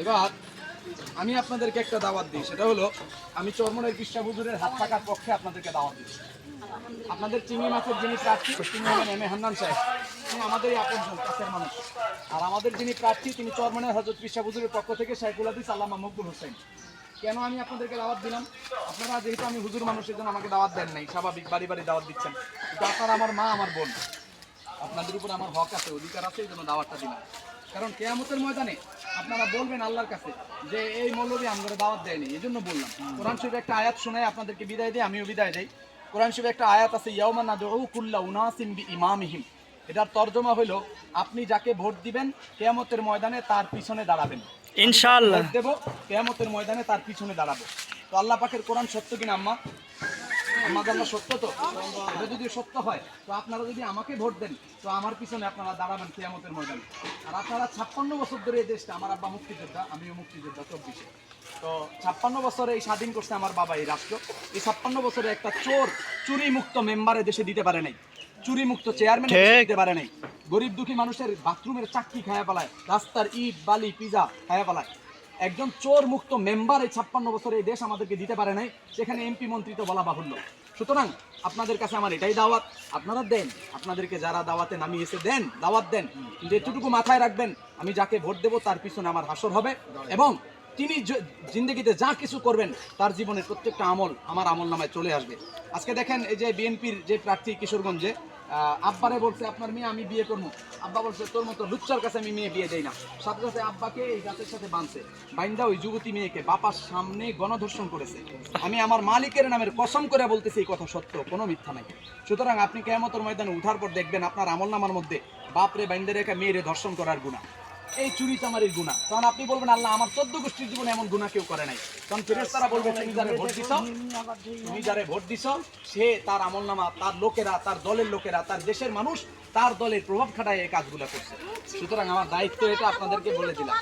এবার আমি আপনাদেরকে একটা দাওয়াত দিই, সেটা হলো আমি চরমনের কৃষ্ণা হুজুরের হাত থাকার পক্ষে আপনাদেরকে দাওয়াত দিই। আপনাদের চিংড়ি মাছের যিনি প্রার্থী তিনি হলেন এম এ হান্নান সাহেব, তিনি আমাদেরই আপনজন, কাছের মানুষ। আর আমাদের যিনি প্রার্থী তিনি চরমনের হযরত কৃষ্ণা হুজুরের পক্ষ থেকে শাইখুল হাদিস আল্লামা মকবুল হোসেন। কেন আমি আপনাদেরকে দাওয়াত দিলাম? আপনারা যেহেতু আমি হুজুর মানুষের জন্য আমাকে দাওয়াত দেন নাই, স্বাভাবিক বাড়ি বাড়ি দাওয়াত দিচ্ছেন, কিন্তু আপনারা আমার মা, আমার বোন, আপনাদের উপর আমার হক আছে, অধিকার আছে, এই জন্য দাওয়াতটা দিলাম। কারণ কিয়ামতের ময়দানে আপনারা বলবেন আল্লাহর কাছে যে এই মৌলবী আমাদের দাওয়াত দেয়নি, এই জন্য বললাম। কোরআন শরীফে একটা আয়াত শোনায় আপনাদেরকে বিদায় দেয়, আমিও বিদায় দেই। কোরআন শরীফে একটা আয়াত আছে, ইয়াউমা নাদউ কুল্লা উনাসিন বিইমামিহিম। এটার তর্জমা হলো আপনি যাকে ভোট দিবেন কিয়ামতের ময়দানে তার পিছনে দাঁড়াবেন। ইনশাআল্লাহ ভোট দেব, কিয়ামতের ময়দানে তার পিছনে দাঁড়াবো। তো আল্লাহ পাকের কোরআন সত্য কিনা আম্মা? আমাদের আল্লাহ সত্য, তো এটা যদি সত্য হয় তো আপনারা যদি আমাকে ভোট দেন তো আমার পিছনে আপনারা দাঁড়াবেন কিয়ামতের ময়দানে। আর আপনারা 56 বছর ধরে এই দেশটা, আমার আব্বা মুক্তিযোদ্ধা, আমিও মুক্তিযোদ্ধা 24-এ, তো 56 বছরে এই স্বাধীন করছে আমার বাবা এই রাষ্ট্র। এই 56 বছরে একটা চুরি মুক্ত মেম্বারে দেশে দিতে পারে নাই, চুরি মুক্ত চেয়ারম্যান দিতে পারে নাই। গরিব দুঃখী মানুষের বাথরুমের চাকরি খায়া পালায়, রাস্তার ইট বালি পিজা খায়া পালায়। একজন চোর মুক্ত মেম্বার এই 56 বছরে এই দেশ আমাদেরকে দিতে পারে নাই, সেখানে এমপি মন্ত্রী তো বলা বাহুল্য। সুতরাং আপনাদের কাছে আমার এটাই দাওয়াত, আপনারা দেন, আপনাদেরকে যারা দাওয়াতে নামিয়েছে দেন, দাওয়াত দেন। কিন্তু এতটুকু মাথায় রাখবেন, আমি যাকে ভোট দেবো তার পিছনে আমার হাসর হবে, এবং তিনি জিন্দগিতে যা কিছু করবেন তার জীবনের প্রত্যেকটা আমল আমার আমল নামায় চলে আসবে। আজকে দেখেন এই যে বিএনপির যে প্রার্থী কিশোরগঞ্জে, আব্বারে বলছে আপনার মেয়ে আমি বিয়ে করবো, আব্বা বলছে তোর মতো লুচ্চার কাছে আমি মেয়ে বিয়ে দেই না। সাথে সাথে আব্বাকে এই গাছের সাথে বাঁধছে, বাইন্দা ওই যুবতী মেয়েকে বাবার সামনে গণধর্ষণ করেছে। আমি আমার মালিকের নামের কসম করে বলতেছি এই কথা সত্য, কোনো মিথ্যা নাই। সুতরাং আপনি কিয়ামতের ময়দানে উঠার পর দেখবেন আপনার আমল নামার মধ্যে বাপরে বাইন্দা রেখা মেয়েরে ধর্ষণ করার গুনাহ, এই চুরি চামারির গুনাহ। তখন আপনি বলবেন আল্লাহ আমার 14 গোষ্ঠীর জীবনে এমন গুনাহ কেউ করে নাই। তখন ফেরেশতারা বলবে তুমি যারে ভোট দিছ সে, তার আমলনামা, তার লোকেরা, তার দলের লোকেরা, তার দেশের মানুষ তার দলের প্রভাব খাটায় এই কাজগুলো করছে। সুতরাং আমার দায়িত্ব এটা আপনাদেরকে বলে দিলাম।